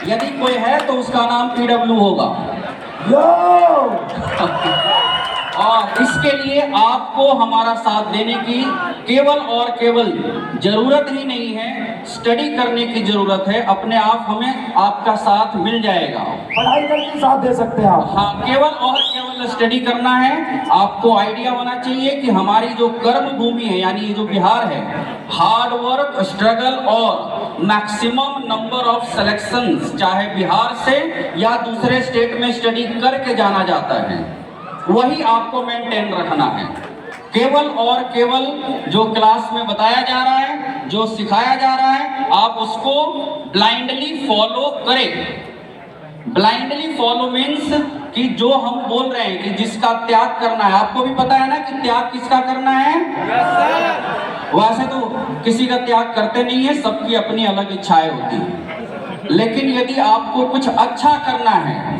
यदि कोई है तो उसका नाम PW होगा। और इसके लिए आपको हमारा साथ देने की केवल और केवल जरूरत ही नहीं है, स्टडी करने की जरूरत है। अपने आप हमें आपका साथ मिल जाएगा, पढ़ाई करके साथ दे सकते हैं आप। हाँ, केवल और केवल स्टडी करना है। आपको आइडिया होना चाहिए कि हमारी जो कर्म भूमि है, यानी ये जो बिहार है, हार्ड वर्क, स्ट्रगल और मैक्सिमम नंबर ऑफ सिलेक्शंस, चाहे बिहार से या दूसरे स्टेट में स्टडी करके जाना जाता है, वही आपको मेंटेन रखना है। केवल और केवल जो क्लास में बताया जा रहा है, जो सिखाया जा रहा है, आप उसको ब्लाइंडली फॉलो करें। ब्लाइंडली फॉलो मीन्स कि जो हम बोल रहे हैं कि जिसका त्याग करना है, आपको भी पता है ना कि त्याग किसका करना है। वैसे तो किसी का त्याग करते नहीं है, सबकी अपनी अलग इच्छाएं होती हैं। लेकिन यदि आपको कुछ अच्छा करना है,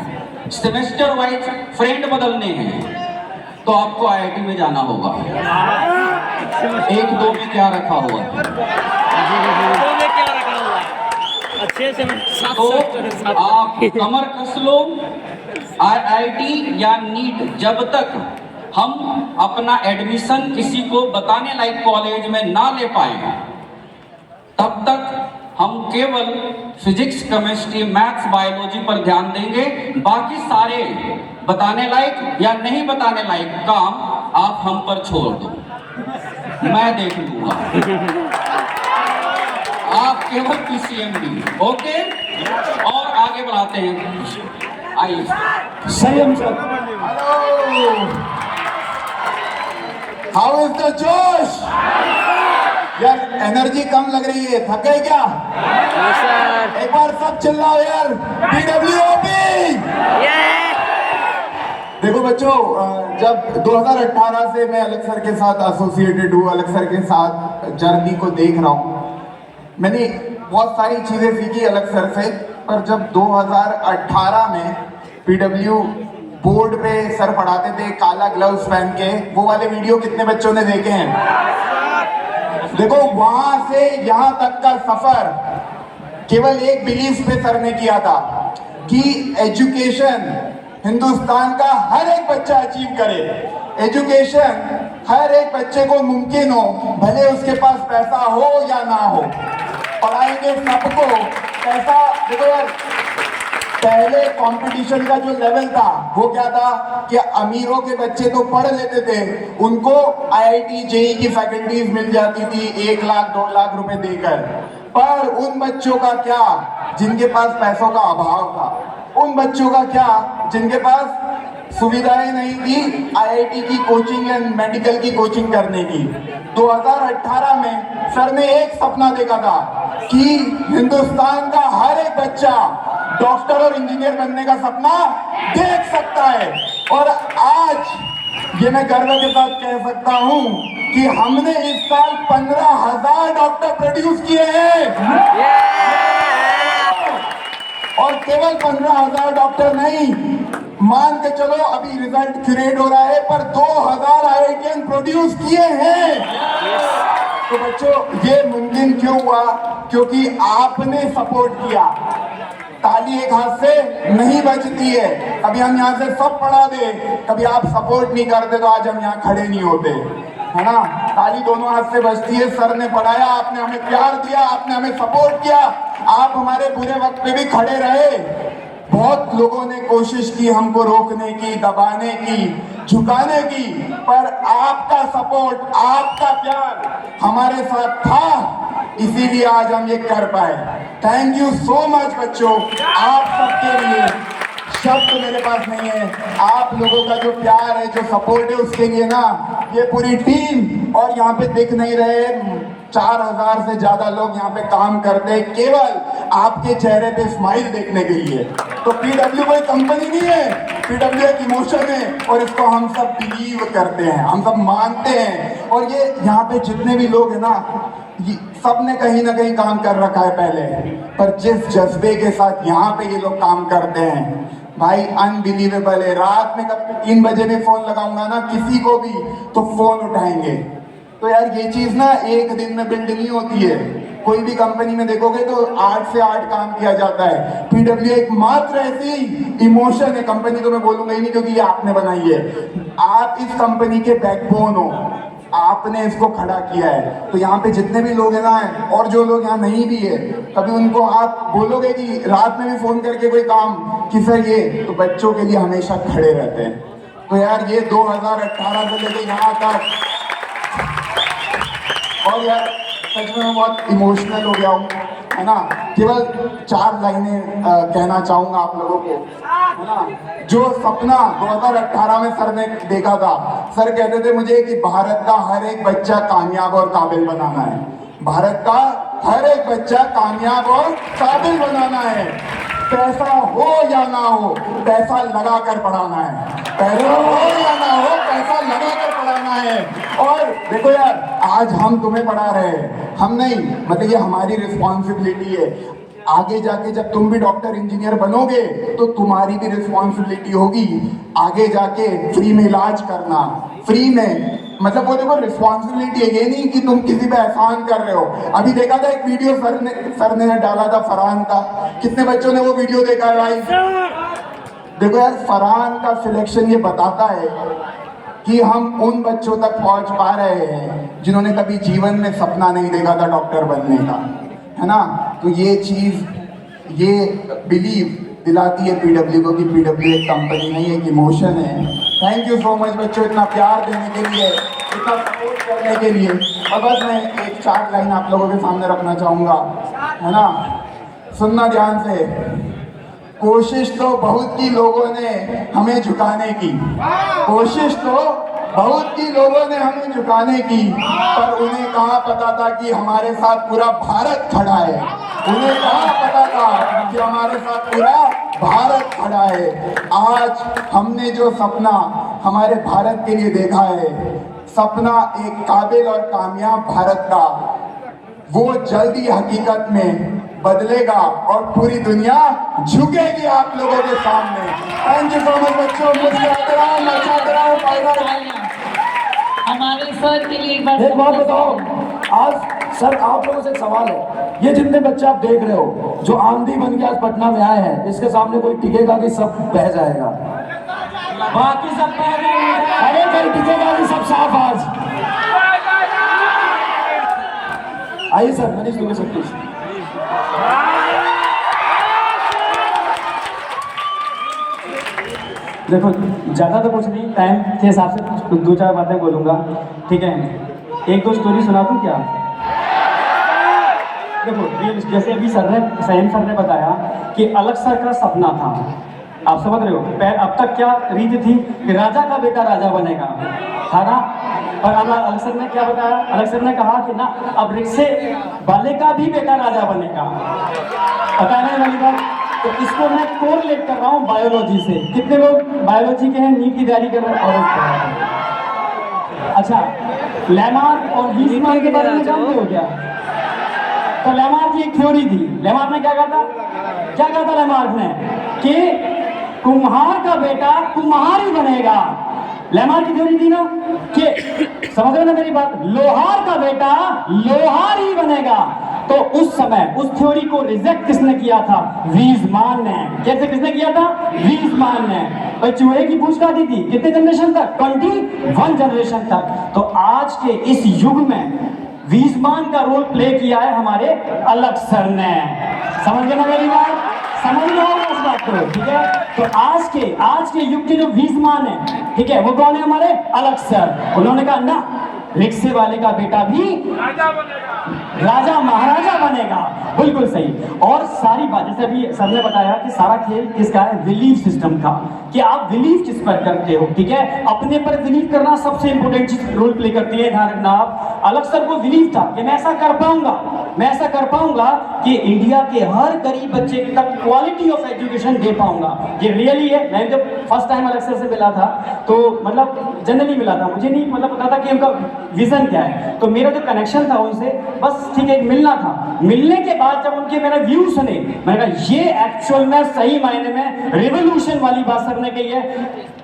सेमेस्टर वाइज फ्रेंड बदलने हैं, तो आपको IIT में जाना होगा। 1-2 में क्या रखा हुआ है? अच्छे से तो आप कमर कस लो। IIT या नीट जब तक हम अपना एडमिशन किसी को बताने लायक कॉलेज में ना ले पाए, तब तक हम केवल फिजिक्स, केमिस्ट्री, मैथ्स, बायोलॉजी पर ध्यान देंगे। बाकी सारे बताने लायक या नहीं बताने लायक काम आप हम पर छोड़ दो, मैं देख लूंगा। आप केवल PCMB, ओके। और आगे बढ़ाते हैं, आइए। संयम सर। हाउ इज द जोश? यार एनर्जी कम लग रही है, थक गए क्या? एक बार सब चिल्लाओ यार, PWOP। देखो बच्चों, जब 2018 से मैं अलग सर के साथ एसोसिएटेड हूँ, अलग सर के साथ जर्नी को देख रहा हूँ, मैंने बहुत सारी चीजें सीखी अलग सर से। पर जब 2018 में PW बोर्ड पे सर पढ़ाते थे काला ग्लव्स पहन के, वो वाले वीडियो कितने बच्चों ने देखे हैं? देखो वहां से यहां तक का सफर केवल एक बिलीफ पे सर ने किया था कि एजुकेशन हिंदुस्तान का हर एक बच्चा अचीव करे। एजुकेशन हर एक बच्चे को मुमकिन हो, भले उसके पास पैसा हो या ना हो, पढ़ाएंगे सबको। पैसा देखो यार, पहले कंपटीशन का जो लेवल था वो क्या था कि अमीरों के बच्चे तो पढ़ लेते थे, उनको IIT JEE की फैकल्टीज मिल जाती थी 1 लाख 2 लाख रुपए देकर। पर उन बच्चों का क्या जिनके पास पैसों का अभाव था? उन बच्चों का क्या जिनके पास सुविधाएं नहीं थी IIT की कोचिंग या मेडिकल की कोचिंग करने की? 2018 में सर ने एक सपना देखा था कि हिंदुस्तान का हर एक बच्चा डॉक्टर और इंजीनियर बनने का सपना देख सकता है। और आज ये मैं गर्व के साथ कह सकता हूं कि हमने इस साल 15,000 डॉक्टर प्रोड्यूस किए हैं। और केवल 15,000 डॉक्टर नहीं, मान के चलो अभी रिजल्ट क्रिएट हो रहा है, पर 2,000 IITian प्रोड्यूस किए हैं। तो बच्चों ये मुमकिन क्यों हुआ? क्योंकि आपने सपोर्ट किया। ताली एक हाथ से नहीं बजती है। कभी हम यहाँ से सब पढ़ा दे, कभी आप सपोर्ट नहीं करते तो आज हम यहाँ खड़े नहीं होते, है ना? ताली दोनों हाथ से बजती है। सर ने पढ़ाया, आपने हमें प्यार दिया, आपने हमें सपोर्ट किया, आप हमारे बुरे वक्त पे भी खड़े रहे। बहुत लोगों ने कोशिश की हमको रोकने की, दबाने की, झुकाने की, पर आपका सपोर्ट, आपका प्यार हमारे साथ था, इसीलिए आज हम ये कर पाए। थैंक यू सो मच बच्चों, आप सबके लिए शब्द मेरे पास नहीं है। आप लोगों का जो प्यार है, जो सपोर्ट है, उसके लिए ना ये पूरी टीम, और यहाँ पे दिख नहीं रहे 4,000 से ज्यादा लोग यहाँ पे काम करते हैं केवल आपके चेहरे पे स्माइल देखने के लिए। तो PW कोई कंपनी नहीं है, PW एक इमोशन है, और इसको हम सब बिलीव करते हैं, हम सब मानते हैं। और ये यहाँ पे जितने भी लोग हैं ना, सब ने कहीं ना कहीं काम कर रखा है पहले, पर जिस जज्बे के साथ यहाँ पे ये लोग काम करते हैं भाई, अनबिलीवेबल है। रात में कब 3 बजे भी फोन लगाऊंगा ना किसी को भी, तो फोन उठाएंगे। तो यार ये चीज ना एक दिन में बिल्ड नहीं होती है, कोई भी कंपनी में देखोगे तो 8 से 8 काम किया जाता है। पीडब्ल्यू एक मात्र ऐसी इमोशन है, कंपनी तो मैं बोलूंगा ही नहीं क्योंकि ये आपने बनाई है। आप इस कंपनी के बैकबोन हो, आपने इसको खड़ा किया है। तो यहाँ पे जितने भी लोग हैं ना, और जो लोग यहाँ नहीं भी है, कभी उनको आप बोलोगे कि रात में भी फोन करके कोई काम कि सर ये, तो बच्चों के लिए हमेशा खड़े रहते हैं। तो यार ये 2018 से लेके यहाँ तक, और यार सच में मैं बहुत इमोशनल हो गया हूँ, है ना। केवल 4 लाइनें कहना चाहूँगा आप लोगों को, है ना। जो सपना 2018 में सर ने देखा था, सर कहते थे मुझे कि भारत का हर एक बच्चा कामयाब और काबिल बनाना है। भारत का हर एक बच्चा कामयाब और काबिल बनाना है। पैसा हो या ना हो, पैसा लगा कर पढ़ाना है। पैसा हो या ना हो, पैसा लगा कर पढ़ाना है। और देखो यार, आज हम तुम्हें पढ़ा रहे हैं, हम नहीं, मतलब ये हमारी रिस्पॉन्सिबिलिटी है। आगे जाके जब तुम भी डॉक्टर इंजीनियर बनोगे तो तुम्हारी भी रिस्पॉन्सिबिलिटी होगी आगे जाके फ्री में इलाज करना, फ्री में, मतलब वो देखो रिस्पॉन्सिबिलिटी है, ये नहीं कि तुम किसी पे एहसान कर रहे हो। अभी देखा था एक वीडियो सर ने डाला था फरहान का, कितने बच्चों ने वो वीडियो देखा है भाई? देखो यार, फरहान का सिलेक्शन ये बताता है कि हम उन बच्चों तक पहुंच पा रहे हैं जिन्होंने कभी जीवन में सपना नहीं देखा था डॉक्टर बनने का, है ना। तो ये चीज, ये बिलीव दिलाती है पीडब्ल्यू को कि पीडब्ल्यू एक कंपनी नहीं, एक इमोशन है। थैंक यू सो मच बच्चों, इतना प्यार देने के लिए, इतना सपोर्ट करने के लिए। और बस मैं एक 4 लाइन आप लोगों के सामने रखना चाहूँगा, है ना। सुनना ध्यान से। कोशिश तो बहुत की लोगों ने हमें झुकाने की, कोशिश तो बहुत की लोगों ने हमें झुकाने की, पर उन्हें कहाँ पता था कि हमारे साथ पूरा भारत खड़ा है। उन्हें कहाँ पता था कि हमारे साथ पूरा भारत खड़ा है। आज हमने जो सपना हमारे भारत के लिए देखा है, सपना एक काबिल और कामयाब भारत का, वो जल्दी हकीकत में बदलेगा और पूरी दुनिया झुकेगी आप लोगों के सामने। थैंक यू सो मच बच्चों, मुस्कुराते रहो, नचाते रहो, फायदा हमारे सर के लिए एक बार एक बात बताओ, आज सर आप लोगों से एक सवाल है, ये जितने बच्चे आप देख रहे हो जो आंधी बन के आज पटना में आए हैं, इसके सामने कोई टिकेगा कि सब बह जाएगा? बाकी सब कह रहे हैं अरे कोई टिकेगा कि सब साफ? आज आइए सर, मनीष तुम्हें सब कुछ। देखो ज़्यादा तो कुछ नहीं, टाइम के हिसाब से कुछ 2-4 बातें बोलूँगा, ठीक है। 1-2 स्टोरी सुना दूँ क्या? देखो जैसे अभी सैम सर ने बताया कि अलग सर का सपना था, आप समझ रहे हो। अब तक क्या रीति थी कि राजा का बेटा राजा बनेगा, था ना। और अलग सर ने क्या बताया? अलग सर ने कहा कि ना, अब रिक्शे वाले का भी बेटा राजा बनेगा। पता है ना वाली बात? तो इसको मैं कोरिलेट कर रहा हूँ बायोलॉजी से। कितने लोग बायोलॉजी के हैं, नीट की तैयारी कर रहे हैं? अच्छा, लेमार्क और वीजमैन के बारे में जानते हो क्या? तो लेमार्क की एक थ्योरी थी। लेमार्क ने क्या कहा था लेमार्क ने कि कुम्हार का बेटा कुम्हार ही बनेगा। लेमार्क की थ्योरी थी ना कि, समझ रहे ना मेरी बात, लोहार का बेटा लोहार ही बनेगा। तो उस समय उस थ्योरी को रिजेक्ट किसने किया था? वीजमैन ने। कैसे किसने किया था? वीजमैन ने। भाई चूहे की पूंछ काटी थी कितने जनरेशन तक? 21 जनरेशन तक। तो आज के इस युग में वीजमैन का रोल प्ले किया है हमारे अलग सर ने। समझ गए ना मेरी बात? समझ लो इस बात को, ठीक है। तो आज के युग के जो वीजमैन है, ठीक है, वो कौन है? हमारे अलग सर। उन्होंने कहा ना, रिक्शे वाले का बेटा भी राजा महाराजा बनेगा। बिल्कुल सही। और सारी बात, जैसे अभी सर ने बताया कि सारा खेल किसका है? बिलीफ सिस्टम का, कि आप बिलीव किस पर करते हो, ठीक है। अपने पर बिलीव करना सबसे इंपॉर्टेंट चीज रोल प्ले करती है, ध्यान रखना आप। अलग सर को बिलीव था कि मैं ऐसा कर पाऊंगा कि इंडिया के हर गरीब बच्चे तक क्वालिटी ऑफ एजुकेशन दे पाऊंगा। ये रियली है। मैं जब फर्स्ट टाइम अलग सर से मिला था तो मतलब जनरली मिला था, मुझे नहीं मतलब पता था कि उनका विजन क्या है। तो मेरा जो कनेक्शन था उनसे, बस ठीक है, मिलना था। मिलने के बाद जब उनके मेरे व्यू सुने, मैंने कहा ये एक्चुअल में सही मायने में रिवोल्यूशन वाली बात सर ने कही है।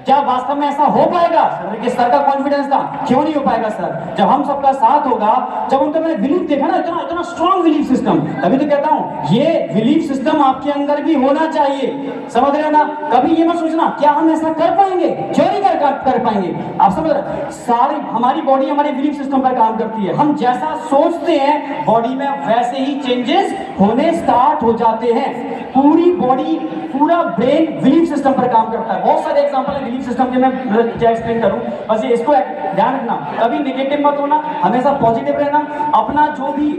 क्या वास्तव में ऐसा हो पाएगा? सर का कॉन्फिडेंस था, क्यों नहीं हो पाएगा सर? जब हम सबका साथ होगा, जब उनका मैंने बिलीव देखा ना, इतना स्ट्रॉन्ग स्ट्रॉन्ग बिलीफ सिस्टम। तभी तो कहता हूं ये बिलीफ सिस्टम आपके अंदर भी होना चाहिए, समझ रहे हो ना। कभी ये मत सोचना क्या हम ऐसा कर पाएंगे, क्यों नहीं कर पाएंगे। आप समझ रहे, सारी हमारी बॉडी हमारे बिलीफ सिस्टम पर काम करती है। हम जैसा सोचते हैं बॉडी में वैसे ही चेंजेस होने स्टार्ट हो जाते हैं। पूरी बॉडी, पूरा ब्रेन बिलीफ सिस्टम पर काम करता है। बहुत सारे एग्जांपल है बिलीफ सिस्टम के, मैं क्या एक्सप्लेन करूं, बस ये इसको ध्यान रखना। कभी नेगेटिव मत होना, हमेशा पॉजिटिव रहना। अपना जो भी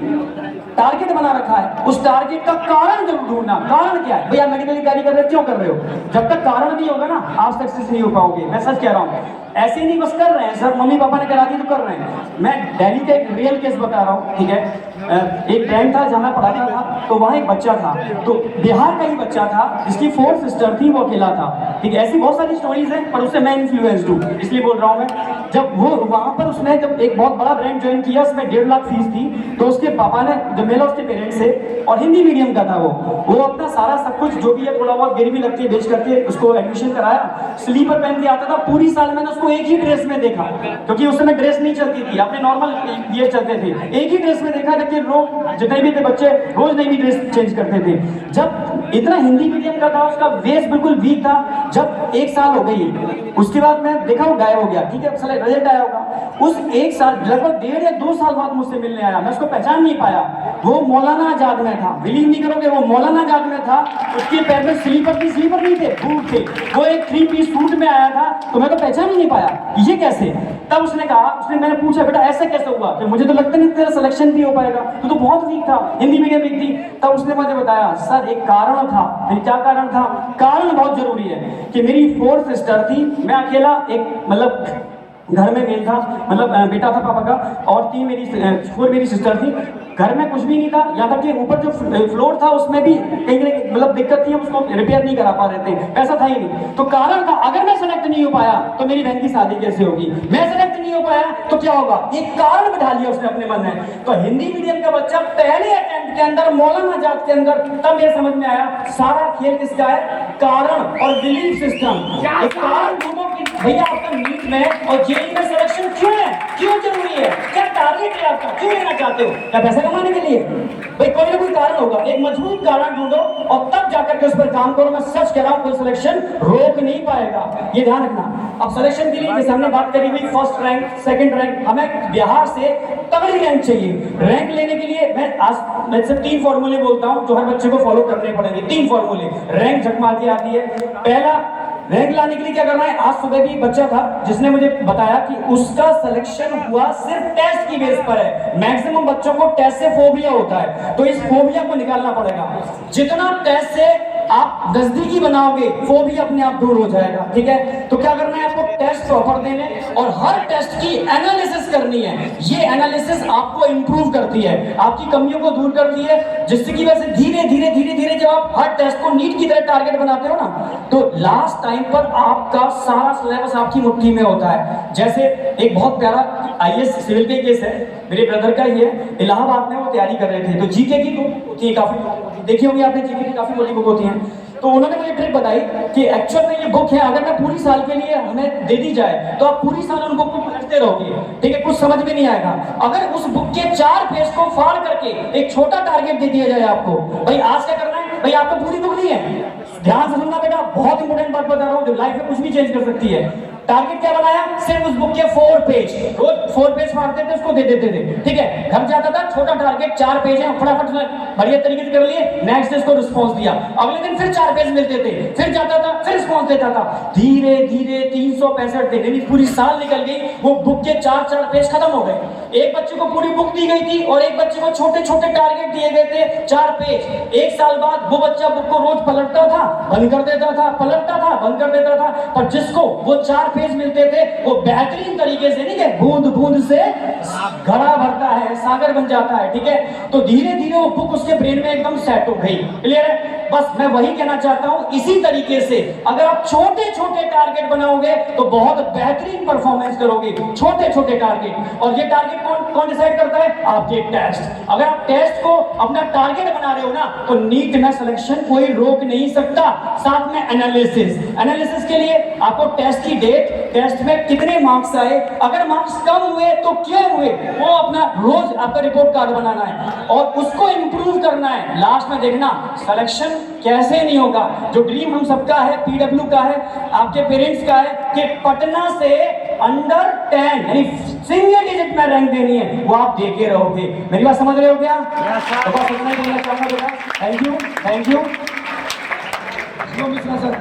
टारगेट बना रखा है उस टारगेट का कारण जरूर ढूंढना। कारण क्या है, भैया मेडिकल की तैयारी कर रहे हो, क्यों कर रहे हो? जब तक कारण नहीं होगा ना आप सक्सेस नहीं हो पाओगे। मैं सच कह रहा हूं, ऐसे नहीं बस कर रहे हैं सर, मम्मी पापा ने करा दी तो कर रहे हैं। मैं दिल्ली का एक रियल केस बता रहा हूं, ठीक है। एक बैंक था जहां मैं पढ़ाता था, तो वहां एक बच्चा था, तो बिहार का ही बच्चा था, जिसकी 4 सिस्टर थी, वो अकेला था, ठीक है। ऐसी बहुत सारी स्टोरीज हैं, पर उससे मैं इन्फ्लुएंस्ड हूं, इसलिए बोल रहा हूं मैं। जब वो वहां पर उसने जब एक बहुत बड़ा ब्रांड ज्वाइन किया, उसमें 1.5 लाख फीस थी, तो उसके पापा ने, जो मेला उसके पेरेंट्स से, और हिंदी मीडियम का था वो अपना सारा सब कुछ जो भी है थोड़ा बहुत गिरवी लगती है बेच करके उसको एडमिशन कराया। स्लीपर पहन के आता था, पूरी साल मैंने उसको एक ही ड्रेस में देखा, क्योंकि उस समय ड्रेस नहीं चलती थी, अपने नॉर्मल ये चलते थे, एक ही ड्रेस में देखा, लेकिन रोज जितने भी थे बच्चे रोज नई नई ड्रेस चेंज करते थे। जब इतना हिंदी मीडियम का था, उसका वेस्ट बिल्कुल वीक था। जब 1 साल हो गई, उसके बाद मैं देखा वो गायब हो गया, ठीक है, साले रिजल्ट आया होगा। उस 1 साल, लगभग 1.5 या 2 साल बाद मुझसे मिलने आया, मैं उसको पहचान नहीं पाया। वो मौलाना आजाद में था, बिलीव नहीं करोगे, वो मौलाना आजाद में था। उसके पैर में स्लीपर नहीं थे, बूट थे। वो एक 3 पीस सूट में आया था, तो मैं तो पहचान ही नहीं पाया, ये कैसे। तब उसने कहा, मैंने पूछा बेटा ऐसे कैसे हुआ, कि मुझे तो लगता नहीं तेरा सिलेक्शन भी हो पाएगा, तो बहुत वीक था, हिंदी मीडियम वीक थी। तब उसने मुझे बताया सर एक कारण था। क्या कारण था? कारण बहुत जरूरी है कि मेरी 4 सिस्टर थी, मैं अकेला एक मतलब घर में मेल था, मतलब बेटा था पापा का, और 4 मेरी सिस्टर थी। घर में कुछ भी नहीं था, यहाँ तक कि ऊपर जो फ्लोर था उसमें भी कहीं मतलब दिक्कत थी, हम उसको रिपेयर नहीं करा पा रहे थे, पैसा था ही नहीं। तो कारण था, अगर मैं सेलेक्ट नहीं हो पाया तो मेरी बहन की शादी कैसे होगी, मैं सेलेक्ट नहीं हो पाया तो क्या होगा, एक कारण बिठा लिया उसने अपने मन में। तो हिंदी मीडियम का बच्चा पहले अटेम्प्ट के अंदर, मौलाना आजाद के अंदर, तब ये समझ में आया सारा खेल किसका है, कारण और बिलीफ सिस्टम। एक कारण ढूंढो कि भैया आपका नीट में और जेईई में सिलेक्शन क्यों है, क्यों जरूरी है, क्या टारगेट है आपका, क्यों लेना चाहते हो, क्या पैसा कमाने के लिए? भाई कोई ना कोई कारण होगा, एक मजबूत कारण ढूंढो और तब जाकर के उस पर काम करो। मैं सच कह रहा हूं, कोई सिलेक्शन रोक नहीं पाएगा, ये ध्यान रखना। अब सिलेक्शन के लिए जैसे हमने बात करी हुई, फर्स्ट रैंक, सेकंड रैंक, हमें बिहार से तगड़ी रैंक चाहिए। रैंक लेने के लिए मैं सिर्फ 3 फॉर्मूले बोलता हूं जो हर बच्चे को फॉलो करने पड़ेंगे। 3 फॉर्मूले, रैंक झक मार के आती है। पहला, रैंक लाने के लिए क्या करना है, आज सुबह भी एक बच्चा था जिसने मुझे बताया कि उसका सिलेक्शन हुआ सिर्फ टेस्ट की बेस पर है। मैक्सिमम बच्चों को टेस्ट से फोबिया होता है, तो इस फोबिया को निकालना पड़ेगा। जितना टेस्ट से आप नजदीकी बनाओगे, फोबिया अपने आप दूर हो जाएगा, ठीक है। तो क्या करना है, आपको टेस्ट प्रॉपर देने और हर टेस्ट की एनालिसिस करनी है। ये एनालिसिस आपको इंप्रूव करती है, आपकी कमियों को दूर करती है, जिससे कि वैसे धीरे धीरे जब आप हर टेस्ट को नीट की तरह टारगेट बनाते हो ना, तो लास्ट टाइम पर आपका सारा सिलेबस आपकी मुट्ठी में होता है। जैसे एक बहुत प्यारा आईएएस सिविल का केस है, मेरे ब्रदर का ही है, इलाहाबाद में वो तैयारी कर रहे थे, तो जीके की बुक होती है, काफी देखी होगी आपने, जीके की काफी बड़ी बुक होती है। तो उन्होंने मुझे ट्रिक बताई कि एक्चुअल में ये बुक है, अगर मैं पूरी साल के लिए हमें दे दी जाए तो आप पूरी साल उन बुक को पढ़ते रहोगे, ठीक है, कुछ समझ में नहीं आएगा। अगर उस बुक के 4 पेज को फाड़ करके एक छोटा टारगेट दे दिया जाए आपको, भाई आज क्या करना है, भाई आपको पूरी बुक नहीं है, ध्यान से सुनना बेटा, बहुत इंपॉर्टेंट बात बता रहा हूं जो लाइफ में कुछ भी चेंज कर सकती है। टारगेट क्या बनाया, सिर्फ उस बुक के 4 पेज, रोज 4 पेज फाड़ते थे, उसको दे देते थे, ठीक है। घर जाता था, छोटा टारगेट, 4 पेज है, फटाफट बढ़िया तरीके से कर लिए, नेक्स्ट डे उसको रिस्पॉन्स दिया, अगले दिन फिर 4 पेज मिलते थे, फिर जाता था, फिर रिस्पॉन्स देता था। धीरे धीरे 365 दिन, यानी पूरी साल निकल गई, वो बुक के 4 पेज खत्म हो गए। एक बच्चे को पूरी बुक दी गई थी और एक बच्चे को छोटे छोटे टारगेट दिए गए थे, 4 पेज। 1 साल बाद वो बच्चा बुक को रोज पलटता था, बंद कर देता था, पलटता था, बंद कर देता था, पर जिसको वो 4 पेज मिलते थे, वो बेहतरीन तरीके से, नहीं है, बूंद बूंद से घड़ा भरता है, सागर बन जाता है, ठीक है। तो धीरे धीरे वो बुक उसके ब्रेन में एकदम सेट हो गई, क्लियर है। बस मैं वही कहना चाहता हूं, इसी तरीके से अगर आप छोटे छोटे टारगेट बनाओगे तो बहुत बेहतरीन परफॉर्मेंस करोगे। छोटे छोटे टारगेट, और ये टारगेट कौन डिसाइड करता है? आपके टेस्ट। अगर आप टेस्ट को अपना टारगेट बना रहे हो ना, तो नीट में सिलेक्शन कोई रोक नहीं सकता। साथ में एनालिसिस के लिए आपको टेस्ट की डेट, टेस्ट में कितने मार्क्स आए, अगर मार्क्स कम हुए तो क्यों हुए, वो अपना रोज आपका रिपोर्ट कार्ड बनाना है और उसको इंप्रूव करना है। लास्ट में देखना सिलेक्शन कैसे नहीं होगा। जो ड्रीम हम सबका है, पीडब्ल्यू का है, आपके पेरेंट्स का है कि पटना से अंडर 10 यानी सिंगल डिजिट में रैंक देनी है, वो आप देके रहोगे। मेरी बात समझ रहे हो क्या? तो बस इतना ही बोलना चाहूंगा बेटा। Thank you. Mishra sir.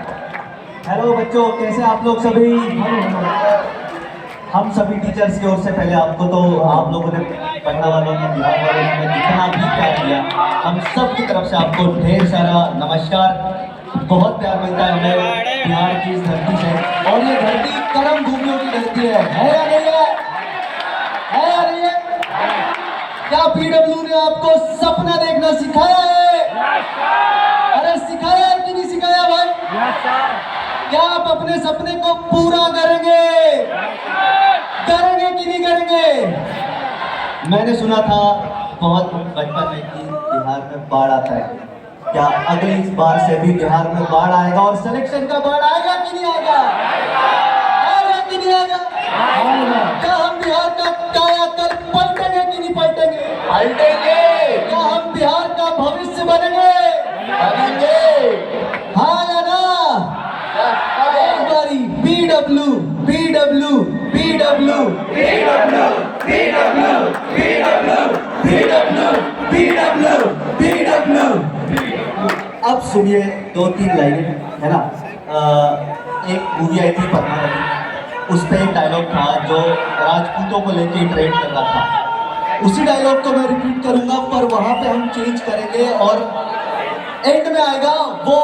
Hello बच्चों, कैसे आप लोग सभी? हम सभी टीचर्स की ओर से पहले आपको तो आप लोगों ने, पटना वालों ने, बिहार वालों ने जितना भी प्यार दिया, हम सब की तरफ से आपको ढेर सारा नमस्कार। बहुत प्यार मिलता है हमें बिहार की इस धरती से, और ये धरती कर्म भूमियों की धरती है या नहीं है? है या नहीं है? क्या पीडब्ल्यू ने आपको सपना देखना सिखाया है? अरे सिखाया है कि नहीं सिखाया भाई? क्या आप अपने सपने को पूरा करेंगे? करेंगे कि नहीं करेंगे? मैंने सुना था बहुत बचपन में कि बिहार में बाढ़ आता है। क्या अगली इस बार से भी बिहार में बाढ़ आएगा और सिलेक्शन का बाढ़ आएगा कि नहीं आएगा? आएगा कि नहीं आएगा? क्या हम बिहार का कायाकल्प पलटेंगे कि नहीं पलटेंगे? पलटेंगे। क्या हम बिहार का भविष्य बनेंगे? बनेंगे। हाँ या ना? एक बारी PW PW PW PW PW PW PW PW PW. अब सुनिए 2-3 लाइनें, है ना? एक मूवी आई थी पद्मावती, उस पे एक डायलॉग था जो राजपूतों को लेके ट्रेंड कर रहा था। उसी डायलॉग को मैं रिपीट करूंगा, पर वहां पे हम चेंज करेंगे और एंड में आएगा वो